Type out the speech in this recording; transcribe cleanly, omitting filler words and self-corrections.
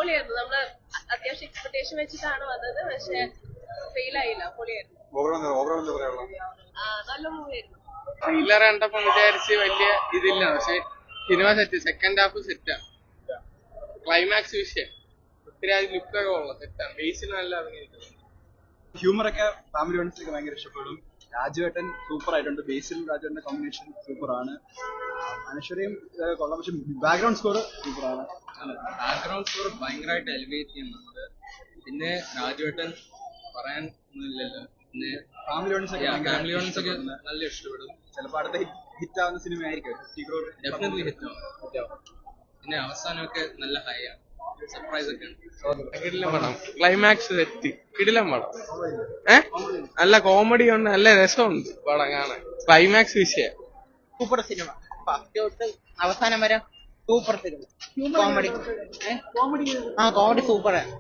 പൊളിയായിരുന്നു. നമ്മള് അത്യാവശ്യം എക്സ്പെക്ടേഷൻ വെച്ചിട്ടാണ് വന്നത്, പക്ഷെ ഫെയിൽ ആയില്ല. പൊളിയായിരുന്നു. നല്ല മൂവിയായിരുന്നു. ട്രെയിലർ കണ്ടപ്പോ വിചാരിച്ച് വലിയ ഇതില്ല, പക്ഷെ സിനിമ സെറ്റ്. സെക്കൻഡ് ഹാഫ് സെറ്റാണ്. ക്ലൈമാക്സ് വിഷയം ഒത്തിരി ലുക്കൊക്കെ ഉള്ളത് സെറ്റാണ്. ബേസിൽ നല്ല അഭിനയിക്കുന്നത്. ഹ്യൂമറൊക്കെ ഫാമിലി ഓഡിയൻസിനൊക്കെ ഭയങ്കര ഇഷ്ടപ്പെടും. രാജുവേട്ടൻ സൂപ്പർ ആയിട്ടുണ്ട്. ബേസിൽ രാജുവേട്ടന്റെ കോമ്പിനേഷൻ സൂപ്പറാണ്. മനുഷ്യരെയും കൊള്ളാം. പക്ഷെ ബാക്ക്ഗ്രൗണ്ട് സ്കോർ സൂപ്പറാണ്. ബാക്ക്ഗ്രൗണ്ട് സ്കോർ ഭയങ്കരമായിട്ട് എലിവേറ്റ് ചെയ്യുന്നുണ്ട്. പിന്നെ രാജുവേട്ടൻ പറയാൻ ഒന്നുമില്ലല്ലോ. പിന്നെ ഫാമിലി ഓഡിയൻസ് ഒക്കെ നല്ല ഇഷ്ടപ്പെടും. ചിലപ്പോൾ അടുത്ത ഹിറ്റ് ആവുന്ന സിനിമ ആയിരിക്കും. ഡെഫിനറ്റ്ലി ഹിറ്റ് ആവും. പിന്നെ അവസാനമൊക്കെ നല്ല ഹൈ ആണ്. സർപ്രൈസ് ഒക്കെ ഉണ്ട്. കിടിലം പടം. Climax set. കിടിലം പടം. നല്ല കോമഡി ഉണ്ട്, നല്ല രസമുണ്ട് പടം കാണാൻ. ക്ലൈമാക്സ് വിഷയം സൂപ്പർ സിനിമ. ഫസ്റ്റ് തൊട്ട് അവസാനം വരെ സൂപ്പർ സിനിമ. കോമഡി സൂപ്പറാണ്.